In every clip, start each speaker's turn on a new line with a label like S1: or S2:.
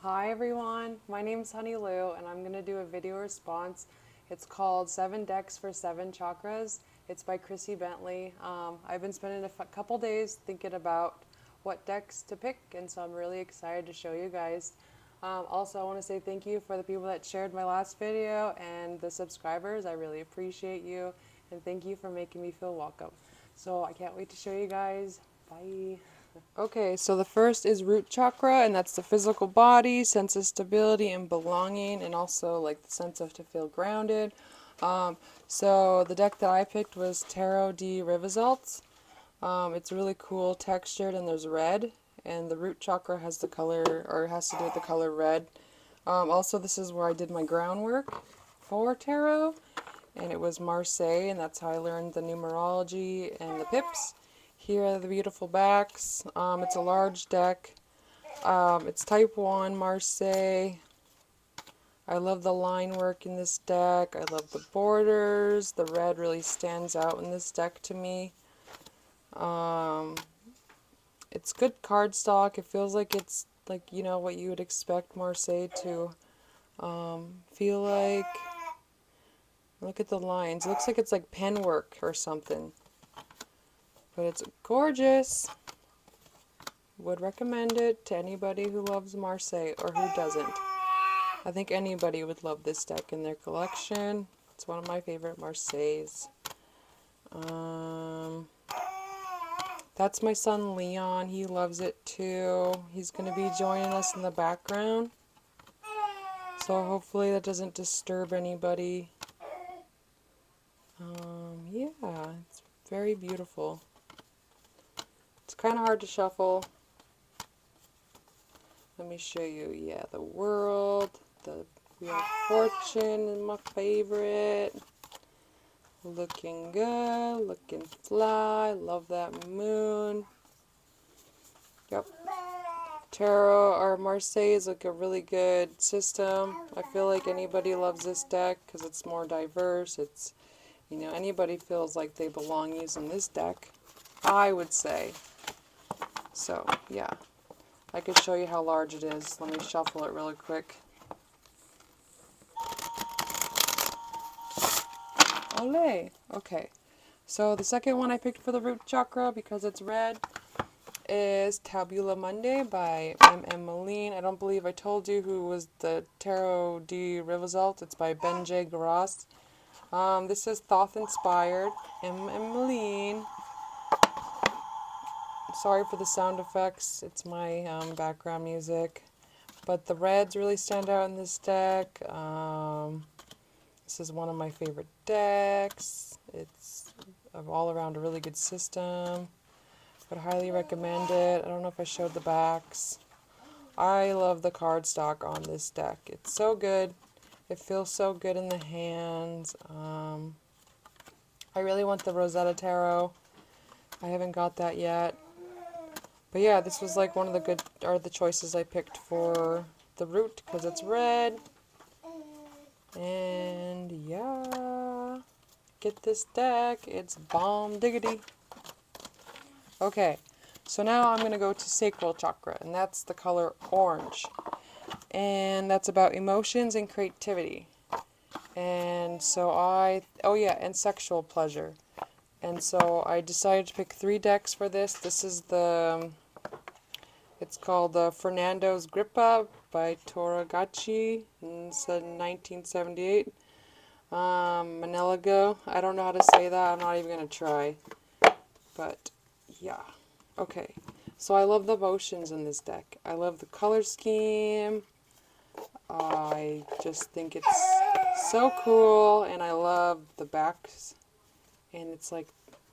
S1: Hi everyone, my name's Honey Lou and I'm going to do a video response. It's called 7 Decks for 7 Chakras. It's by Chrissy Bentley. I've been spending a couple days thinking about what decks to pick, and so I'm really excited to show you guys. Also, I want to say thank you for the people that shared my last video and the subscribers. I really appreciate you, and thank you for making me feel welcome. So I can't wait to show you guys. Bye. Okay, so the first is root chakra, and that's the physical body, sense of stability and belonging, and also like the sense of to feel grounded. So the deck that I picked was Tarot de Revisaltes. It's really cool textured, and there's red, and the root chakra has the color, or has to do with the color red. Also, this is where I did my groundwork for tarot, and it was Marseille, and that's how I learned the numerology and the pips. Here are the beautiful backs. It's a large deck. It's type 1 Marseille. I love the line work in this deck. I love the borders. The red really stands out in this deck to me. It's good cardstock. It feels like it's like, you know, what you would expect Marseille to feel like. Look at the lines. It looks like it's like pen work or something. But it's gorgeous. Would recommend it to anybody who loves Marseille or who doesn't. I think anybody would love this deck in their collection. It's one of my favorite Marseilles. That's my son Leon. He loves it too. He's going to be joining us in the background. So hopefully that doesn't disturb anybody. Yeah, it's very beautiful. It's kind of hard to shuffle. Let me show you. Yeah, the World, the Wheel of Fortune is my favorite. Looking good, looking fly. Love that moon. Yep. Tarot or Marseille is like a really good system. I feel like anybody loves this deck because it's more diverse. It's, you know, anybody feels like they belong using this deck, I would say. So, yeah. I could show you how large it is. Let me shuffle it really quick. Olé! Okay. So the second one I picked for the root chakra, because it's red, is Tabula Mundi by M.M. Moline. I don't believe I told you who was the Tarot de Revisaltes. It's by Ben J. Garas. This is Thoth inspired. M.M. Moline. Sorry for the sound effects. It's my background music. But the reds really stand out in this deck. This is one of my favorite decks. It's all around a really good system. Would highly recommend it. I don't know if I showed the backs. I love the cardstock on this deck. It's so good. It feels so good in the hands. I really want the Rosetta Tarot. I haven't got that yet. But yeah, this was like one of the good, or the choices I picked for the root because it's red. And yeah, get this deck. It's bomb diggity. Okay, so now I'm going to go to Sacral Chakra, and that's the color orange. And that's about emotions and creativity. And so oh yeah, and sexual pleasure. And so I decided to pick 3 decks for this. This is it's called Fernando's Grippa by Toragachi, and it's 1978. Manelago. I don't know how to say that. I'm not even going to try. But, yeah. Okay. So I love the motions in this deck. I love the color scheme. I just think it's so cool. And I love the backs. And it's like,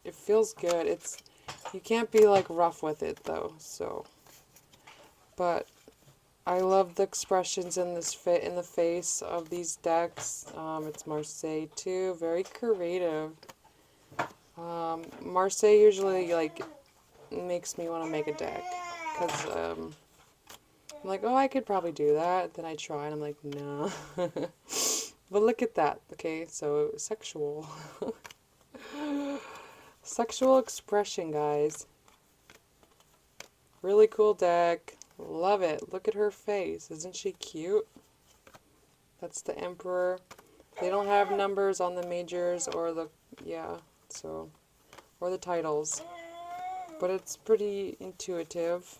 S1: it feels good. You can't be like rough with it though. So, but I love the expressions in in the face of these decks. It's Marseille too, very creative. Marseille usually like makes me want to make a deck because I'm like, oh, I could probably do that. Then I try and I'm like, no. But look at that. Okay, so sexual, sexual expression, guys. Really cool deck. Love it. Look at her face. Isn't she cute? That's the Emperor. They don't have numbers on the majors or the, yeah, so, or the titles. But it's pretty intuitive.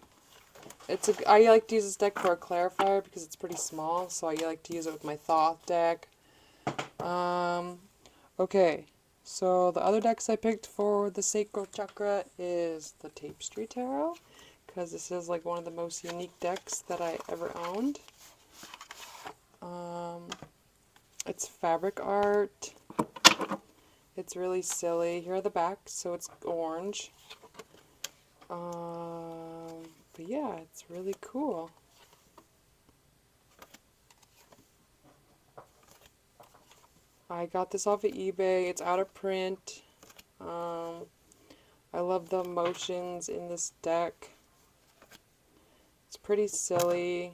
S1: I like to use this deck for a clarifier because it's pretty small, so I like to use it with my Thoth deck. Okay, so the other decks I picked for the Sacral Chakra is the Tapestry Tarot, because this is like one of the most unique decks that I ever owned. It's fabric art. It's really silly. Here are the backs, so it's orange. But yeah, it's really cool. I got this off of eBay. It's out of print. I love the emotions in this deck. It's pretty silly,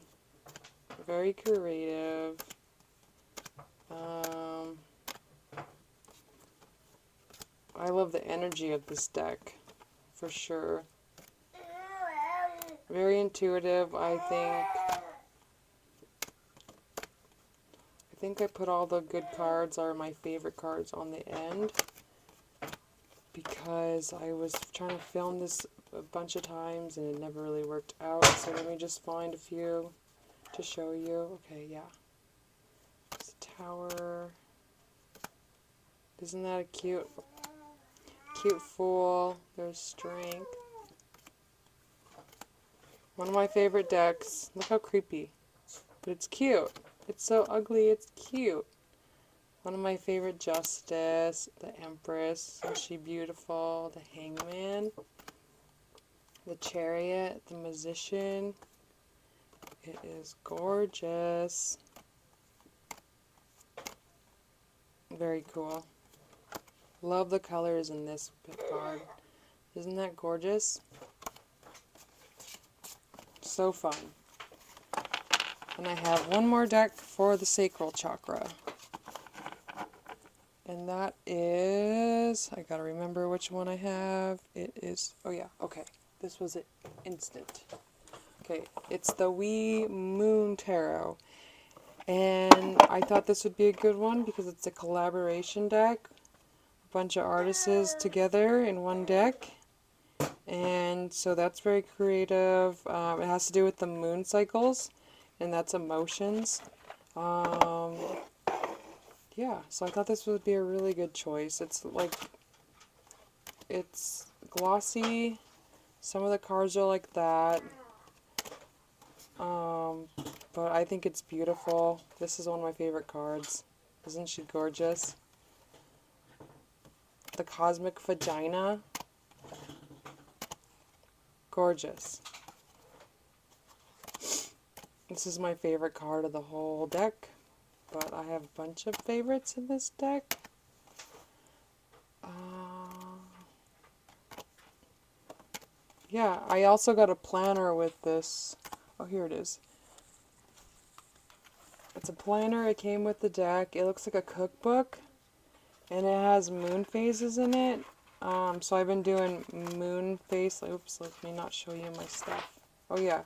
S1: very creative. I love the energy of this deck, for sure. Very intuitive, I think. I think I put all the good cards, or my favorite cards, on the end, because I was trying to film this a bunch of times and it never really worked out. So let me just find a few to show you. Okay, yeah. It's a tower. Isn't that a cute fool? There's strength. One of my favorite decks. Look how creepy. But it's cute. It's so ugly, it's cute. One of my favorite, Justice, the Empress, is she beautiful? The Hangman, the Chariot, the Musician. It is gorgeous. Very cool. Love the colors in this card. Isn't that gorgeous? So fun. And I have one more deck for the Sacral Chakra. And that is, I gotta remember which one I have. It is, oh yeah, okay. This was it, instant. Okay, it's the Wee Moon Tarot. And I thought this would be a good one because it's a collaboration deck. A bunch of artists together in one deck. And so that's very creative. It has to do with the moon cycles, and that's emotions. Yeah, so I thought this would be a really good choice. It's like, it's glossy. Some of the cards are like that. But I think it's beautiful. This is one of my favorite cards. Isn't she gorgeous? The Cosmic Vagina. Gorgeous. This is my favorite card of the whole deck. But I have a bunch of favorites in this deck. Yeah, I also got a planner with this. Oh, here it is. It's a planner. It came with the deck. It looks like a cookbook. And it has moon phases in it. So I've been doing moon phase. Oops, let me not show you my stuff. Oh, yeah.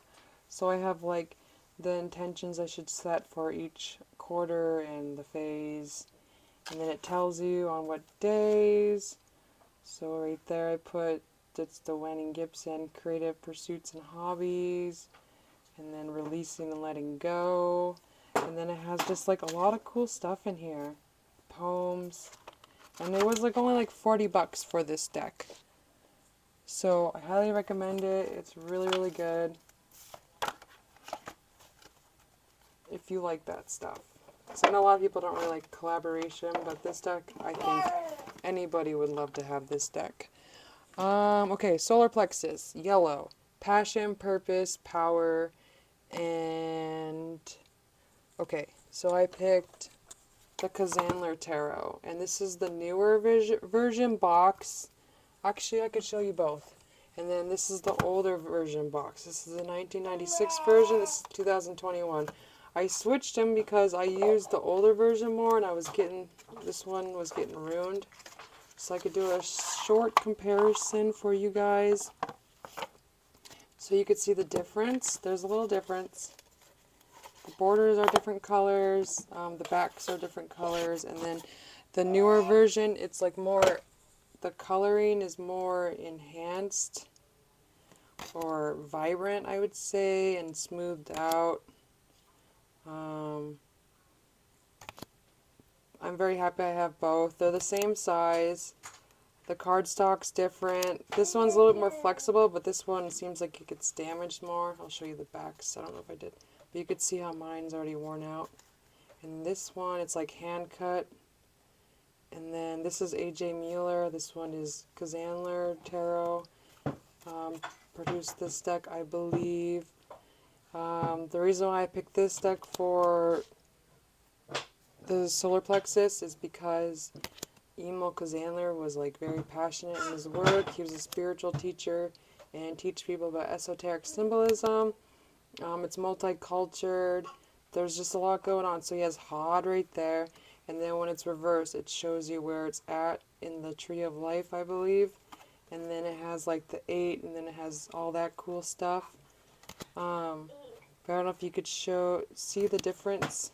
S1: So I have, like, the intentions I should set for each quarter and the phase. And then it tells you on what days. So right there I put, it's the Wenning Gibson, creative pursuits and hobbies. And then releasing and letting go. And then it has just like a lot of cool stuff in here. Poems. And it was like only like $40 for this deck. So I highly recommend it. It's really, really good. If you like that stuff. So I know a lot of people don't really like collaboration, but this deck, I think anybody would love to have this deck. Okay, solar plexus, yellow, passion, purpose, power, and okay, so I picked the Kazandler Tarot, and this is the newer version box. Actually, I could show you both. And then this is the older version box. This is the 1996 version. This is 2021. I switched them because I used the older version more, and this one was getting ruined. So I could do a short comparison for you guys. So you could see the difference. There's a little difference. The borders are different colors, the backs are different colors, and then the newer version, it's like more, the coloring is more enhanced or vibrant, I would say, and smoothed out. I'm very happy I have both. They're the same size. The cardstock's different. This one's a little bit more flexible, but this one seems like it gets damaged more. I'll show you the backs. I don't know if I did. But you could see how mine's already worn out. And this one, it's like hand cut. And then this is A.J. Mueller. This one is Kazandler Tarot. Produced this deck, I believe. The reason why I picked this deck for the solar plexus is because Emil Kazandler was like very passionate in his work. He was a spiritual teacher and teach people about esoteric symbolism. It's multicultural. There's just a lot going on. So he has Hod right there, and then when it's reversed, it shows you where it's at in the tree of life, I believe. And then it has like the 8, and then it has all that cool stuff. But I don't know if you could see the difference.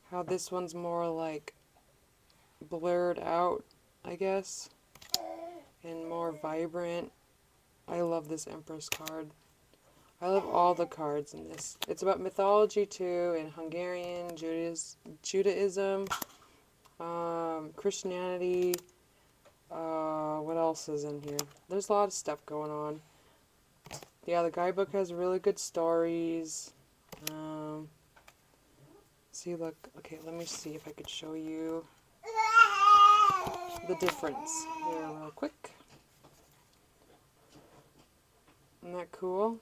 S1: How this one's more like blurred out, I guess, and more vibrant. I love this Empress card. I love all the cards in this. It's about mythology too, and Hungarian, Judaism, Christianity. What else is in here? There's a lot of stuff going on. Yeah, the guidebook has really good stories. See, look. Okay, let me see if I could show you the difference here real quick. Isn't that cool?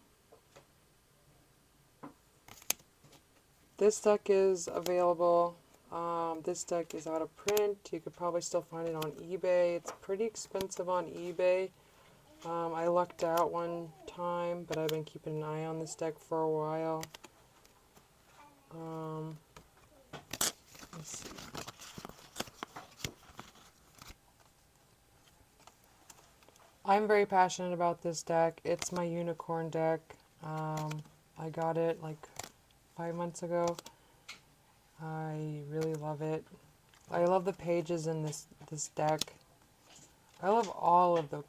S1: This deck is available. This deck is out of print. You could probably still find it on eBay. It's pretty expensive on eBay. I lucked out one time, but I've been keeping an eye on this deck for a while. Let's see. I'm very passionate about this deck. It's my unicorn deck. I got it like 5 months ago. I really love it. I love the pages in this deck. I love all of the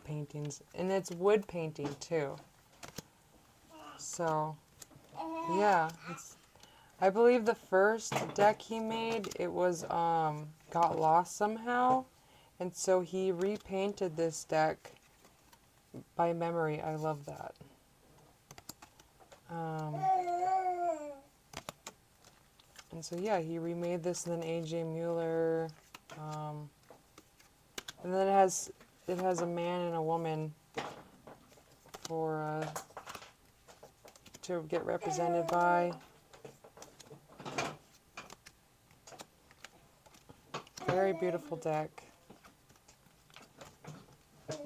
S1: paintings, and it's wood painting too. So yeah, I believe the first deck he made, it was got lost somehow, and so he repainted this deck by memory. I love that. And so yeah, he remade this, and then A.J. Mueller, and then it has a man and a woman for to get represented by. Very beautiful deck. Oh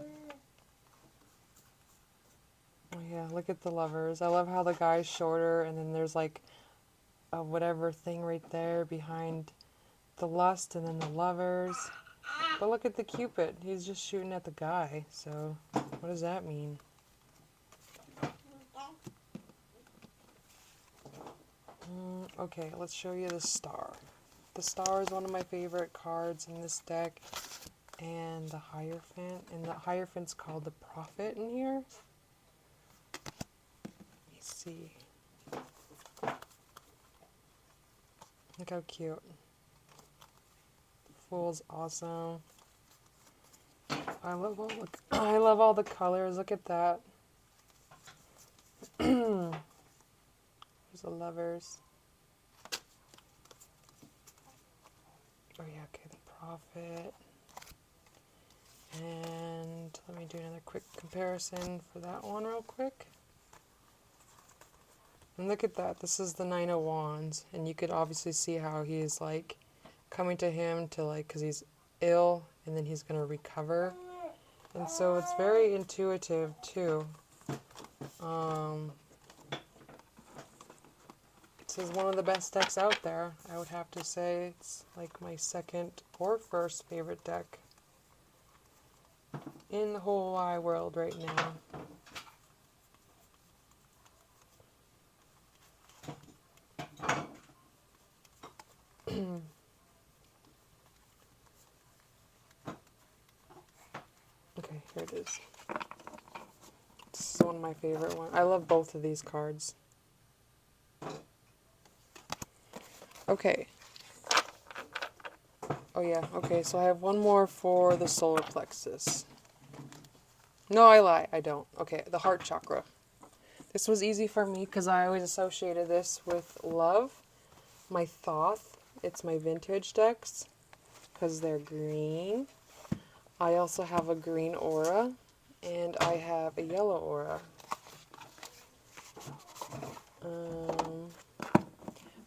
S1: yeah, look at the lovers. I love how the guy's shorter, and then there's like a whatever thing right there behind the lust, and then the lovers. But look at the Cupid. He's just shooting at the guy. So what does that mean? Okay, let's show you the star. The star is one of my favorite cards in this deck. And the Hierophant. And the Hierophant's called the Prophet in here. Let me see. Look how cute. The Fool's awesome. I love all the colors. Look at that. There's the lovers. Oh yeah, okay, the Prophet. And let me do another quick comparison for that one real quick. And look at that. This is the Nine of Wands, and you could obviously see how he's like coming to him to like, because he's ill, and then he's going to recover. And so it's very intuitive too. This is one of the best decks out there. I would have to say it's like my second or first favorite deck in the whole wide world right now. it is. This is one of my favorite ones. I love both of these cards. Okay. Oh yeah, okay, so I have one more for the solar plexus. No, I lie, I don't. Okay, the heart chakra. This was easy for me because I always associated this with love. My Thoth, it's my vintage decks because they're green. I also have a green aura, and I have a yellow aura.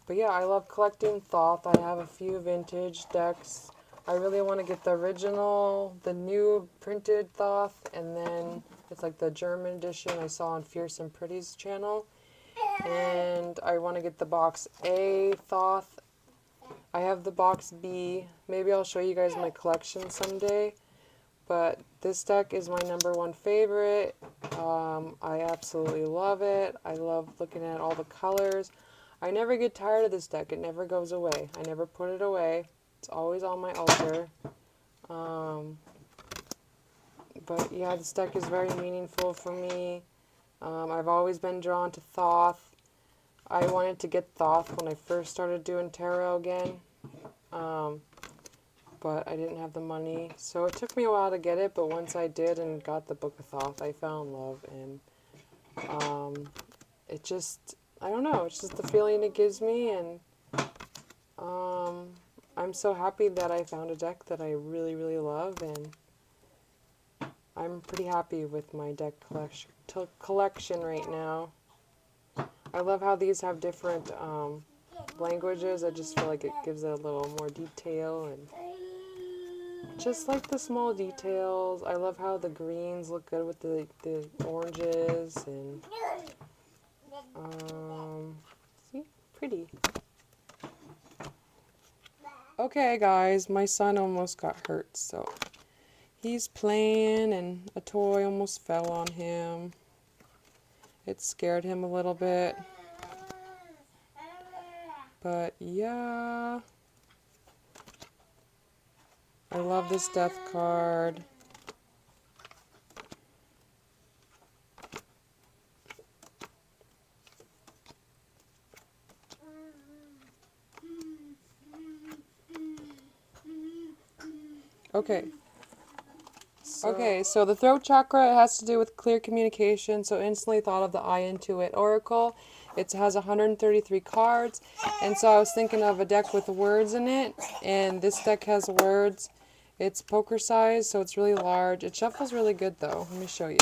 S1: But yeah, I love collecting Thoth. I have a few vintage decks. I really want to get the original, the new printed Thoth, and then it's like the German edition I saw on Fierce and Pretty's channel. And I want to get the box A Thoth. I have the box B. Maybe I'll show you guys my collection someday. But this deck is my #1 favorite. I absolutely love it. I love looking at all the colors. I never get tired of this deck. It never goes away. I never put it away. It's always on my altar. But yeah, this deck is very meaningful for me. I've always been drawn to Thoth. I wanted to get Thoth when I first started doing tarot again. But I didn't have the money. So it took me a while to get it, but once I did and got the Book of Thoth, I fell in love. And it just, I don't know, it's just the feeling it gives me. And I'm so happy that I found a deck that I really, really love. And I'm pretty happy with my deck collection right now. I love how these have different languages. I just feel like it gives it a little more detail, and just like the small details. I love how the greens look good with the oranges, and see, pretty. Okay guys, my son almost got hurt, so he's playing and a toy almost fell on him. It scared him a little bit. But yeah, I love this death card. Okay. So the throat chakra has to do with clear communication, so instantly thought of the I Intuit Oracle. It has 133 cards, and so I was thinking of a deck with words in it, and this deck has words. It's poker size, so it's really large. It shuffles really good though. Let me show you.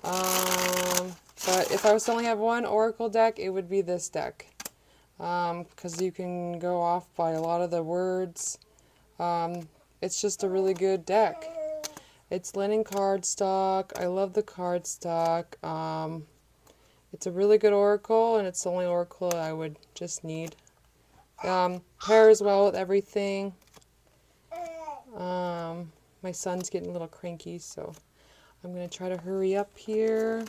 S1: But if I was to only have one Oracle deck, it would be this deck, because you can go off by a lot of the words. It's just a really good deck. It's linen cardstock. I love the cardstock. It's a really good oracle, and it's the only oracle I would just need. Pairs well with everything. My son's getting a little cranky, so I'm going to try to hurry up here.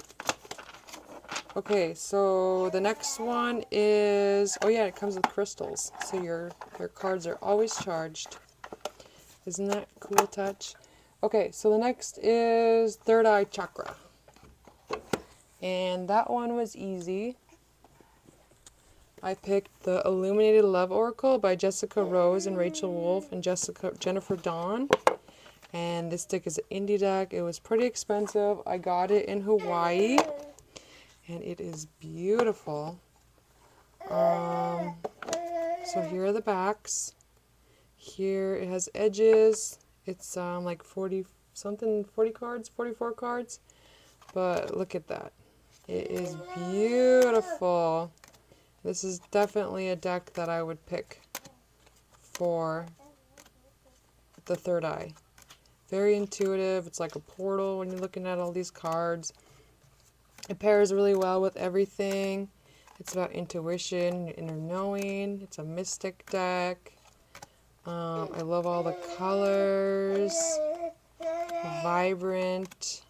S1: Okay, so the next one is, oh yeah, it comes with crystals. So your cards are always charged. Isn't that a cool touch? Okay, so the next is Third Eye Chakra. And that one was easy. I picked the Illuminated Love Oracle by Jessica Rose and Rachel Wolf and Jennifer Dawn. And this deck is an indie deck. It was pretty expensive. I got it in Hawaii. And it is beautiful. So here are the backs. Here it has edges. It's like 40 cards, 44 cards. But look at that. It is beautiful. This is definitely a deck that I would pick for the third eye. Very intuitive. It's like a portal when you're looking at all these cards. It pairs really well with everything. It's about intuition, inner knowing. It's a mystic deck. I love all the colors. Vibrant.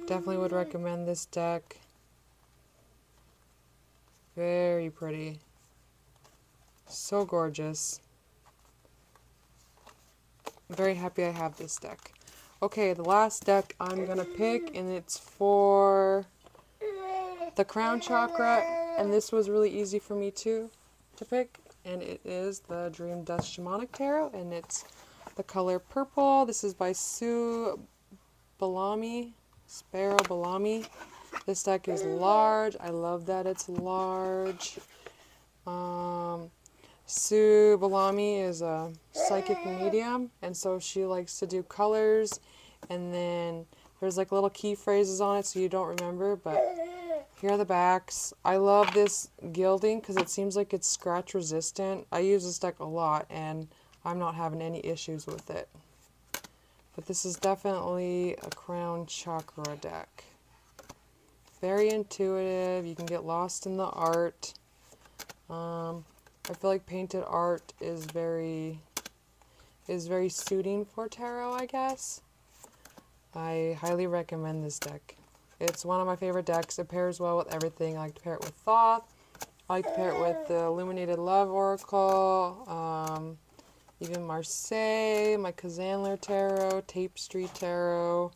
S1: Definitely would recommend this deck. Very pretty. So gorgeous. I'm very happy I have this deck. Okay, the last deck I'm gonna pick, and it's for the crown chakra, and this was really easy for me too to pick, and it is the Dream Dust Shamanic Tarot, and it's the color purple. This is by Sue Balami, Sparrow Balami. This deck is large. I love that it's large. Sue Balami is a psychic medium, and so she likes to do colors, and then there's like little key phrases on it so you don't remember, but here are the backs. I love this gilding because it seems like it's scratch resistant. I use this deck a lot and I'm not having any issues with it. But this is definitely a crown chakra deck. Very intuitive. You can get lost in the art. I feel like painted art is very suiting for tarot, I guess. I highly recommend this deck. It's one of my favorite decks. It pairs well with everything. I like to pair it with Thoth. I like to pair it with the Illuminated Love Oracle, even Marseille, my Kazanler Tarot, Tapestry Tarot,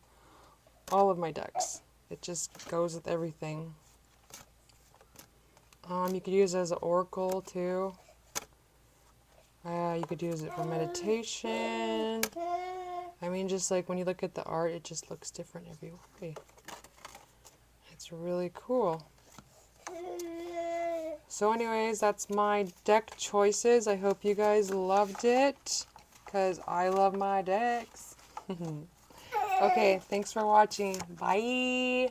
S1: all of my decks. It just goes with everything. You could use it as an oracle too. You could use it for meditation. I mean, just like when you look at the art, it just looks different every way. It's really cool. So anyways, that's my deck choices. I hope you guys loved it, because I love my decks. Okay, thanks for watching. Bye!